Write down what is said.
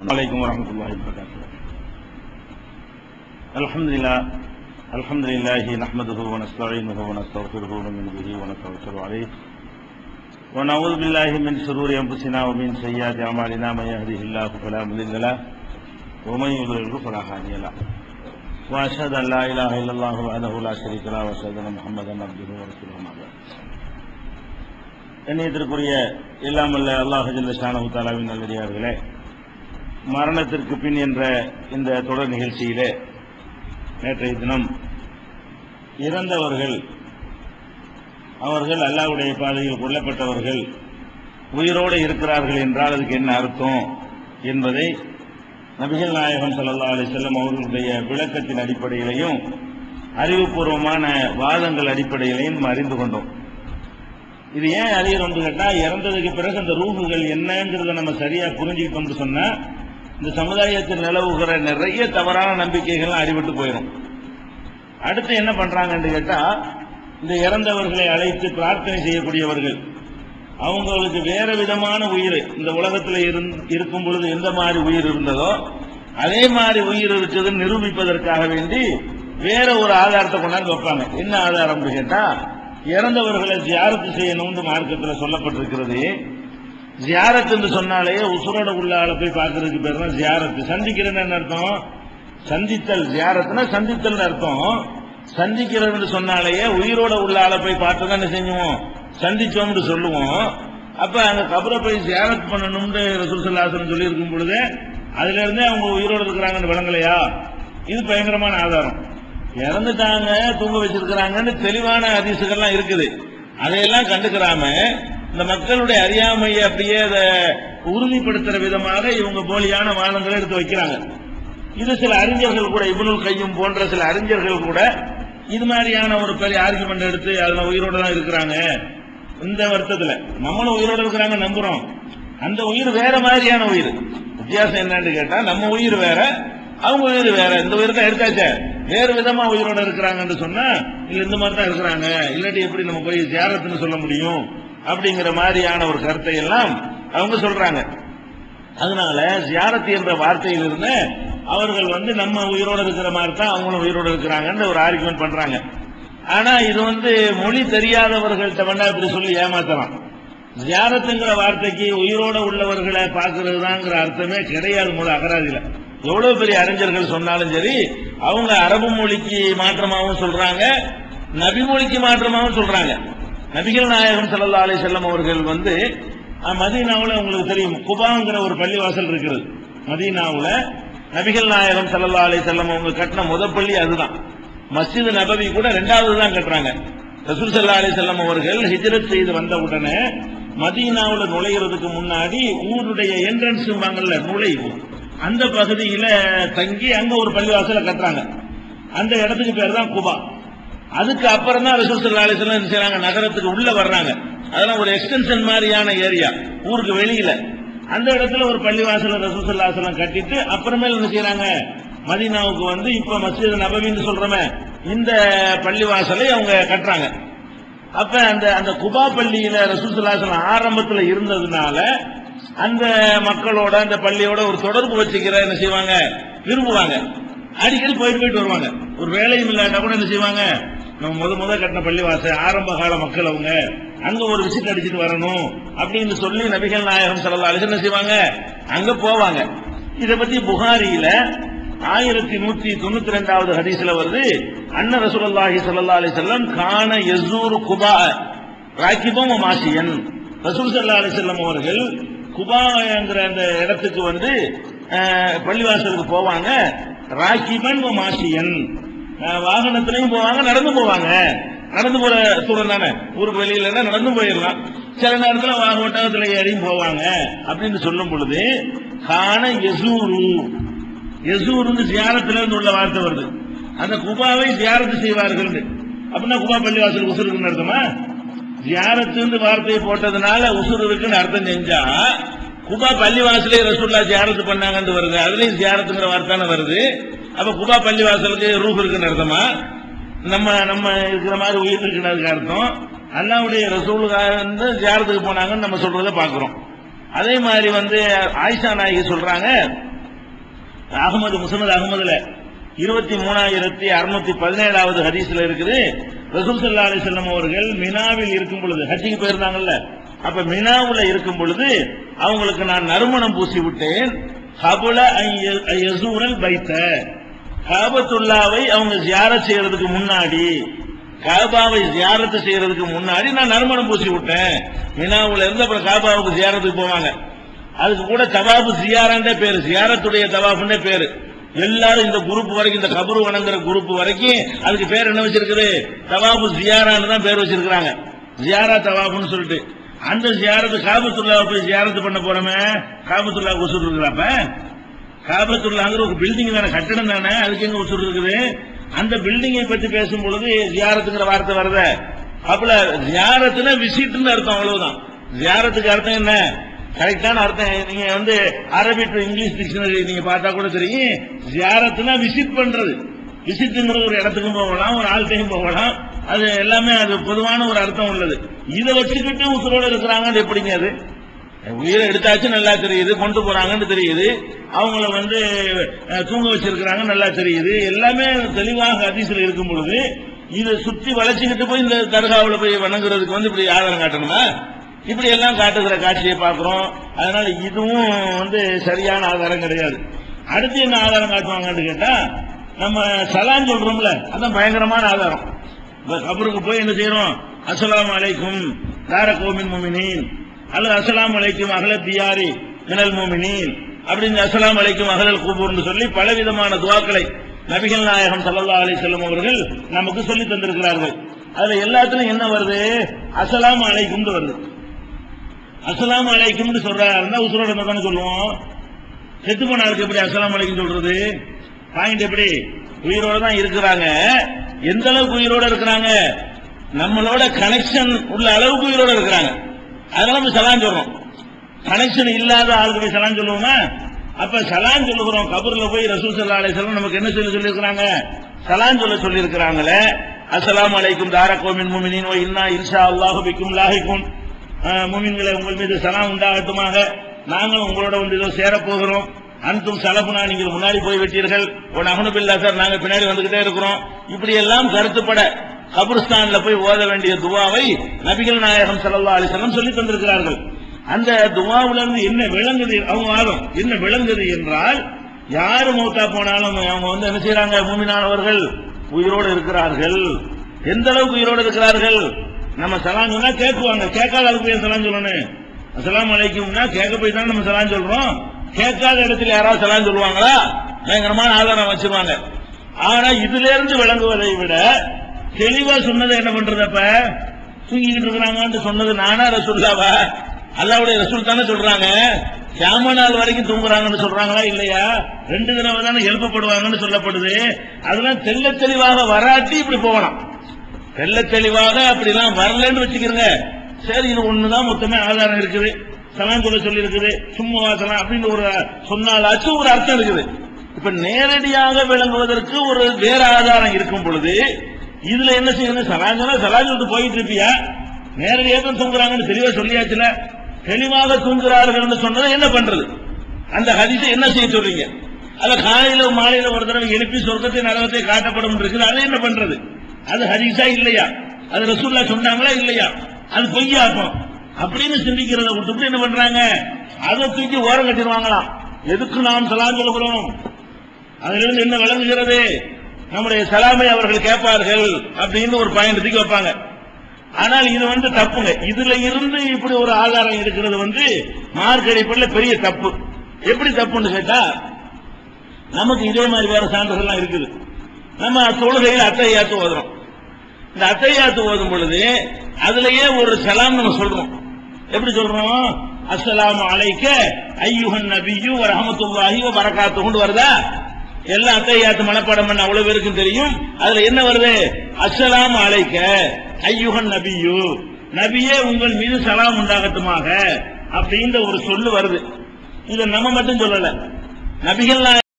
عليكم ورحمة الله وبركاته. الحمد لله نحمده ونستعينه ونستغفره ونؤمن به ونتوكل عليه ونعوذ بالله من شرور أنفسنا ومن سيئات أعمالنا من يهده الله فلا مضل له ومن يضلل فلا هادي له وأشهد أن لا إله إلا الله وحده لا شريك له وأشهد أن محمدا عبده ورسوله أما بعد. கண்ணியத்திற்குரிய இல்லாமல்ல அல்லாஹ் ஜல்ல ஷானஹு தஆலாவின் நல்லடியார்களே, மரணத்திற்கு பின் என்ற இந்த தொடர் நிகழ்ச்சியிலே நேற்றைய தினம் இறந்தவர்கள், அவர்கள் அல்லாஹ்வுடைய பாதையில் கொல்லப்பட்டவர்கள் உயிரோடு இருக்கிறார்கள் என்றால் அதுக்கு என்ன அர்த்தம் என்பதை நபிகள் நாயகம் ஸல்லல்லாஹு அலைஹி வஸல்லம் அவர்களுடைய விளக்கத்தின் அடிப்படையிலையும் அறிவுபூர்வமான வாதங்கள் அடிப்படையிலையும் அறிந்து கொண்டோம். இது ஏன் அறியறோம்னு கேட்டா, இறந்ததுக்கு பிறகு அந்த ரூஹுகள் என்னங்கிறத நம்ம சரியா புரிஞ்சுக்கிட்டோம்னு சொன்னா இந்த சமுதாயத்தில் நிலவுகிற நிறைய தவறான நம்பிக்கைகள் அடிபட்டு போயிடும். அடுத்து என்ன பண்றாங்கன்னு கேட்டா, இந்த இறந்தவர்களை அழைத்து பிரார்த்தனை செய்யக்கூடியவர்கள் அவங்களுக்கு வேற விதமான உயிர் இந்த உலகத்தில் இருக்கும் பொழுது எந்த மாதிரி உயிர் இருந்ததோ அதே மாதிரி உயிர் இருக்குதுன்னு நிரூபிப்பதற்காக வேண்டி வேற ஒரு ஆதாரத்தை கொண்டாந்து வைப்பாங்க. என்ன ஆதாரம் கேட்டா, இறந்தவர்களை ஜியாரத்து செய்யணும்னு மார்க்கத்தில் சொல்லப்பட்டிருக்கிறது. ஜியாரத் என்று சொன்னாலே உசுரோட உள்ள ஆளை போய் பார்க்கறதுக்கு பேர் தான் ஜியாரத்து. சந்திக்கிறதுன்னு அர்த்தம் சந்தித்தல். ஜியாரத்துனா சந்தித்தல் அர்த்தம். சந்திக்கிறது சொன்னாலேயே உயிரோட உள்ள ஆளை போய் பார்த்து தான் செஞ்சுவோம், சந்திச்சோம்னு சொல்லுவோம். அப்ப அங்க கபரை போய் ஜியாரத் பண்ணணும்னு ரசூல் ஸல்லல்லாஹு அலைஹி வஸல்லம் சொல்லி இருக்கும் பொழுது அதுல இருந்தே அவங்க உயிரோடு இருக்கிறாங்கன்னு விளங்கலையா? இது பயங்கரமான ஆதாரம். இறந்துட்டாங்க, தூங்க வச்சிருக்கிறாங்கன்னு தெளிவான ஹதீஸுகள்லாம் இருக்குது. அதையெல்லாம் கண்டுக்கிறாம இந்த மக்களுடைய அறியாமையை அப்படியே அதை உறுதிப்படுத்துற விதமாக இவங்க போலியான வாதங்களை எடுத்து வைக்கிறாங்க. இது சில அறிஞர்கள் கூட, இப்னுல் கையும் போன்ற சில அறிஞர்கள் கூட இது மாதிரியான ஒரு பெரிய ஆர்குமெண்ட் எடுத்து அதுல உயிரோட தான் இருக்கிறாங்க. இந்த வருத்தத்துல நம்மளும் உயிரோட இருக்கிறாங்க நம்புறோம். அந்த உயிர் வேற மாதிரியான உயிர். வித்தியாசம் என்னன்னு கேட்டா, நம்ம உயிர் வேற, அவங்க உயிர் வேற. இந்த உயிர் தான் எடுத்தாச்சே, வேறு விதமா உயிரோட இருக்கிறாங்கன்னு சொன்னா இல்ல இந்த மாதிரி தான் இருக்கிறாங்க, இல்லாட்டி எப்படி நம்ம போய் ஜியாரத்துன்னு சொல்ல முடியும் அப்படிங்கிற மாதிரியான ஒரு கருத்தை எல்லாம் அவங்க சொல்றாங்க. அதனால ஜியாரத் என்ற வார்த்தையில் இருந்து அவர்கள் நம்ம உயிரோட இருக்கிற மாதிரி தான் அவங்களும் உயிரோட இருக்கிறாங்கன்னு ஒரு ஆர்குமெண்ட் பண்றாங்க. ஆனா இது மொழி தெரியாதவர்கள்ட்ட வேணா இப்படி சொல்லி ஏமாத்தலாம். ஜியாரத்துங்கிற வார்த்தைக்கு உயிரோட உள்ளவர்களை பார்க்கறது தான்ங்கிற அர்த்தமே கிடையாது. மூல அகராதியில எவ்வளவு பெரிய அறிஞர்கள் சொன்னாலும் சரி, அவங்க அரபு மொழிக்கு மாற்றமாகவும் சொல்றாங்க, நபி மொழிக்கு மாற்றமாகவும் சொல்றாங்க. நபிகள் நாயகம் ஸல்லல்லாஹு அலைஹி வஸல்லம் அவர்கள் மதீனாவுல உங்களுக்கு தெரியும், குபாங்கிற ஒரு பள்ளிவாசல் இருக்கிறது. மதீனாவுல நபிகள் நாயகம் ஸல்லல்லாஹு அலைஹி வஸல்லம் அவங்க கட்டின முதல் பள்ளி அதுதான். மஸ்ஜித் நபவி கூட இரண்டாவது தான் கட்டுறாங்க. ரசூல் ஸல்லல்லாஹு அலைஹி வஸல்லம் அவர்கள் ஹிஜ்ரத் செய்து வந்த உடனே மதீனாவுல நுழைகிறதுக்கு முன்னாடி ஊருடைய என்ட்ரன்ஸ் நுழைவு அந்த பகுதியில தங்கி அங்க ஒரு பள்ளிவாசல கட்டுறாங்க. அந்த இடத்துக்கு பேர் தான் குபா. அதுக்கு அப்புறம் தான் ரசூல் ஸல்லல்லாஹு அலைஹி வஸல்லம் என்ன செய்றாங்க, நகரத்துக்கு உள்ள வர்றாங்க. அதெல்லாம் ஒரு எக்ஸ்டென்ஷன் மாதிரியான ஏரியா, ஊருக்கு வெளியில. அந்த இடத்துல ஒரு பள்ளிவாசல ரசூல் ஸல்லல்லாஹு அலைஹி வஸல்லம் கட்டிட்டு அப்புறமேல என்ன செய்றாங்க, மதீனாவுக்கு இப்ப மஸ்ஜித் நபவின்னு சொல்றோமே இந்த பள்ளிவாசலை அவங்க கட்டுறாங்க. அப்ப அந்த குபா பள்ளியில ரசூல் ஸல்லல்லாஹு அலைஹி வஸல்லம் ஆரம்பத்தில் இருந்ததுனால அந்த மக்களோட அந்த பள்ளியோட ஒரு தொடர்பு வச்சுக்கிற என்ன செய்வாங்க, விரும்புவாங்க. அடிக்கடி போயிட்டு வருவாங்க. ஒரு வேலையும் இல்லாட்டா கூட என்ன செய்வாங்க, நம்ம முத கட்டின பள்ளிவாசல் ஆரம்ப கால மக்கள் அவங்க அங்க ஒரு விசிட் அடிச்சுட்டு வரணும் அப்படின்னு சொல்லி நபிகள் நாயகம் ஸல்லல்லாஹு அலைஹி வஸல்லம் செய்வாங்க, அங்க போவாங்க. இதை பத்தி புகாரியில 1192வது ஹதீஸ்ல வருது. அன்ன ரசூலுல்லாஹி ஸல்லல்லாஹு அலைஹி வஸல்லம் கான யஸூரு குபா ராகிபம் மாஷியன். ரசூல் ஸல்லல்லாஹு அலைஹி வஸல்லம் அவர்கள் குபாங்கிற அந்த இடத்துக்கு பள்ளிவாசலுக்கு போவாங்க. ராகிபன் மாஷியன், வாகனத்திலையும் போவாங்க, நடந்து போவாங்க. நடந்து போற தூரம் தானே, ஊருக்கு வெளியில நடந்து போயிடலாம். சில நேரத்தில் ஒட்டகத்துல ஏறியும் போவாங்க. அப்படின்னு சொல்லும் பொழுது கான யஸூரு, யஸூரு ஜியாரத்துல இருந்து உள்ள வார்த்தை வருது. அந்த குபாவை ஜியாரத்து செய்வார்கள் அப்படின்னா குபா பள்ளிவாசல் உசுர் இருக்குன்னு அர்த்தமா? ஜியாரத்து வார்த்தையை போட்டதுனால உசுர் இருக்குன்னு அர்த்தம் செஞ்சா குபா பள்ளிவாசலே ரசூலுல்லாஹ் ஜியாரத்து பண்ணாங்கன்னு வருது, அதுலயும் ஜியாரத்துங்கிற வார்த்தை வருது. அப்ப குபா பள்ளிவாசலுக்கு ரூஹ் இருக்குன்னு அர்த்தமா? நம்ம இருக்கிற மாதிரி உயிர் இருக்குன்னு அர்த்தம். அல்லாஹ்வுடைய ரசூலுல்லாஹ் ஜியாரத்துக்கு போனாங்கன்னு நம்ம சொல்றதை பாக்குறோம். அதே மாதிரி ஆயிஷா நாயகி சொல்றாங்க, அகமது முஸ்னத் அகமதுல 23,617வது ஹதீஸ்ல இருக்குது. ரசூல் ஸல்லல்லாஹு அலைஹி வஸல்லம் அவர்கள் மினாவில் இருக்கும் பொழுது, ஹஜ்ஜுக்கு போயிருந்தாங்கல்ல, அப்ப மினாவுல இருக்கும் பொழுது அவங்களுக்கு நான் நறுமணம் பூசி விட்டேன். கபுல யஸூரல் பைத்த, காபத்துல்லாவை அவங்க ஜியாரத் செய்யறதுக்கு முன்னாடி, காபாவை ஜியாரத்து செய்யறதுக்கு முன்னாடி நான் நறுமணம் பூசி விட்டேன். மினாவுல இருந்து அப்புறம் காபாவுக்கு ஜியாரத்துக்கு போவாங்க. அதுக்கு கூட தவாபு ஜியாரண்டே பேரு, ஜியாரத்துடைய தவாஃப்னே பேரு. எல்லாரும் இந்த குரூப் வரைக்கும், இந்த கபரு வணங்குற குரூப் வரைக்கும் அதுக்கு பேர் என்ன வச்சிருக்குது? தவாபு ஜியாரான்னு தான் பேர் வச்சிருக்காங்க. ஜியாரா தவாஃப்னு சொல்லிட்டு அந்த ஜியாரத்து காபத்துல்லாவை போய் ஜியாரத்து பண்ண போறோமே, காபத்துல்லா உசூர் இருக்கிறப்ப, காபத்துல்லாங்கிற ஒரு பில்டிங் தானே, கட்டடம் தானே, அதுக்கு எங்க உசூர் இருக்குது? அந்த பில்டிங்கை பத்தி பேசும் பொழுது ஜியாரத்துங்கிற வார்த்தை வருத. அப்பல ஜியாரத்துனா விசிட்னு அர்த்தம், அவ்வளவுதான். ஜியாரத்துக்கு அர்த்தம் என்ன? கரெக்டான அர்த்தம் நீங்க அரபி டு இங்கிலீஷ் டிக்ஷனரி நீங்க பார்த்தா கூட தெரியும். ஜியாரத்துனா விசிட் பண்றது. விசிட்ங்கிற ஒரு இடத்துக்கும் போகலாம், ஒரு ஆள்கிட்டையும் போகலாம். அது எல்லாமே அது பொதுவான ஒரு அர்த்தம் உள்ளது. இதை வச்சுக்கிட்டு உசுரோடு இருக்கிறாங்க எப்படிங்க? அது உயிரை எடுத்தாச்சு நல்லா தெரியுது, கொண்டு போறாங்கன்னு தெரியுது, அவங்கள தூங்க வச்சிருக்கிறாங்க நல்லா தெரியுது, எல்லாமே தெளிவாக ஹதீஸ்ல இருக்கும் பொழுது இதை சுத்தி வளைச்சுக்கிட்டு போய் இந்த தர்காவில் போய் வணங்குறதுக்கு இப்படி ஆதாரம் காட்டணுமா? இப்படி எல்லாம் காட்டுகிற காட்சியை பார்க்கிறோம். அதனால இதுவும் சரியான ஆதாரம் கிடையாது. அடுத்து என்ன ஆதாரம் காட்டுவாங்கன்னு கேட்டா, நம்ம சலாம் சொல்றோம்ல, அதான் பயங்கரமான ஆதாரம். கபருக்கு போய் என்ன செய்யறோம்? அஸ்ஸலாமு அலைக்கும் தார கௌமின் முஃமினீன், அல்லது அஸ்ஸலாமு அலைக்கும் அஹ்லத் தியாரி மினல் முஃமினீன், அப்படின்னு அஸ்ஸலாமு அலைக்கும் அஹ்லல் குபூர்னு சொல்லி பலவிதமான துஆக்களை நபிகள் நாயகம் ஸல்லல்லாஹு அலைஹி வஸல்லம் அவர்கள் நமக்கு சொல்லி தந்திருக்கிறார்கள். அதுல எல்லாத்துலயும் என்ன வருது? அஸ்ஸலாமு அலைக்கும் வருது. அஸ்ஸலாமு அலைக்கும் சொல்றாருன்னா உசுரோட தானே சொல்லுவோம். செத்து போனாருக்கு எப்படி அஸ்ஸலாமு அலைக்கும் சொல்றது? பாயிண்ட் எப்படி? உயிரோட தான் இருக்கிறாங்க. எந்த அளவுக்கு உயிரோட இருக்கிறாங்க? நம்மளோட கனெக்ஷன் உள்ள அளவுக்கு உயிரோட இருக்கிறாங்க. அதனால நம்ம சலாம் சொல்றோம். கனெக்ஷன் இல்லாத ஆளுக்கு போய் சலாம் சொல்லுவோமா? அப்ப சலாம் சொல்லுகிறோம். கபர்ல போய் ரசூல் ஸல்லல்லாஹு அலைஹி வஸல்லம் நமக்கு என்ன சொல்லி இருக்கிறாங்க? சலாம் சொல்லி இருக்கிறாங்களே. அஸ்ஸலாமு அலைக்கும் தார கௌமின் முஃமினீன் வ இன்னா இன்ஷா அல்லாஹு பிக்கும் லாஹிகுன், முஃமின்களே உங்கள் மீது சலாம் உண்டாகட்டுமாக, நாங்கள் உங்களோட இதோ சேரப்போகிறோம். அன்தும் சலஃபுனா, நீங்கள் முன்னாடி போய் விட்டீர்கள், நஹ்னு பில்லாஹ் சார் நாங்க பின்னாடி வந்துகிட்டே இருக்கிறோம். இப்படி எல்லாம் கருத்துப்பட கபர்ஸ்தான்ல போய் ஓத வேண்டிய துவாவை நபிகள் நாயகம் ஸல்லல்லாஹு அலைஹி வஸல்லம் சொல்லி தந்திருக்கிறார்கள். அந்த துவாவிலிருந்து என்ன விளங்குது? அவங்க வாதம் என்ன விளங்குது என்றால், யாரு மௌத்தா போனாலும் அவங்க என்ன செய்யறாங்க? மூமினானவர்கள் உயிரோடு இருக்கிறார்கள். எந்த அளவுக்கு உயிரோடு இருக்கிறார்கள்? நம்ம சலாம் சொன்னா கேட்குவாங்க. கேட்காத அளவுக்கு ஏன் சலாம் சொல்லணும்? அஸ்ஸலாமு அலைக்கும்னா கேட்க போய் தான் நம்ம சலாம் சொல்றோம். கேட்காத இடத்துல யாராவது சலாம் சொல்லுவாங்களா? பயங்கரமான ஆதாரம் வச்சிருவாங்க. ஆனா இதுல இருந்து விளங்குவதை விட தெளிவா சொன்னதை என்ன பண்றது? அப்ப தூங்கிட்டு இருக்கிறாங்கன்னு சொன்னது நானா ரசூலுல்லாவா? அல்லாஹ்வுடைய ரசூல் தானே சொல்றாங்க. கியாம நாள் வரைக்கும் தூங்குறாங்கன்னு சொல்றாங்களா இல்லையா? 2 தடவை தானே எழுப்பப்படுவாங்கன்னு சொல்லப்படுது. அதெல்லாம் தெள்ள தெளிவாக வராட்டி இப்படி போகலாம். தெள்ள தெளிவாக அப்படிலாம் வரலன்னு வச்சுக்கிறங்க. சரி, இது ஒண்ணுதான் மொத்தமே ஆதாரம் இருக்குது, சலாம் சொல்லி இருக்குது, சும்மா சலாம் அப்படின்னு ஒரு சொன்னாலாச்சும் ஒரு அர்த்தம் இருக்குது. இப்ப நேரடியாக விளங்குவதற்கு ஒரு வேற ஆதாரம் இருக்கும் பொழுது இதுல என்ன செய்யணும்? சலாம் சொல்லிட்டு போயிட்டு இருப்பியா? நேரடியாக தான் தூங்குறாங்கன்னு தெளிவா சொல்லியாச்சுல. தெளிவாக தூங்குறார்கள் சொன்னதை என்ன பண்றது? அந்த ஹதீஸை என்ன செய்ய சொல்றீங்க? அத காலையில மாலையில ஒரு தடவை எழுப்பி சொர்க்கத்தை நரகத்தை காட்டப்படும் இருக்குது, அதை என்ன பண்றது? அது ஹதீஸா இல்லையா? அது ரசூலுல்லாஹ் சொன்னாங்களா இல்லையா? அது பொய்யாக்கும் அப்படின்னு சிந்திக்கிறத விட்டு என்ன பண்றாங்க? அதை தூக்கி ஓரம் கட்டிடுவாங்களாம். எதுக்கு நாம் சலாம் சொல்கிறோம்? அதிலிருந்து என்ன விளங்குகிறது? நம்முடைய சலாமை அவர்கள் கேட்பார்கள் அப்படின்னு ஒரு பாயிண்ட் தூக்கி வைப்பாங்க. ஆனால் இது தப்புங்க. இதுல இருந்து இப்படி ஒரு ஆதாரம் இருக்கிறது மார்க்க அடிப்படையில் பெரிய தப்பு. எப்படி தப்புன்னு கேட்டா, நமக்கு இதே மாதிரி வேற சான்றுகள்லாம் இருக்குது. நம்ம தொழுகையில் அத்தஹியாத்து ஓதுறோம். இந்த அத்தஹியாத்து ஓதும் பொழுது அதுலயே ஒரு சலாம் நம்ம சொல்றோம். எப்படி சொல்றோம்? அஸ்ஸலாமு அலைக்க அய்யுஹன் நபியு வ ரஹ்மத்துல்லாஹி வ பரகாத்துஹு வருதா? எல்லாம் அத்தஹியாத்து மனப்பாடம் பண்ண அவ்வளவு பேருக்கும் தெரியும். அதுல என்ன வருது? அஸ்ஸலாமு அலைக்க அய்யுஹன் நபியு, நபியே உங்கள் மீது சலாம் உண்டாகட்டுமாக அப்படின்ற ஒரு சொல்லு வருது. இதை நம்ம மட்டும் சொல்லல, நபிகள் நாயகம்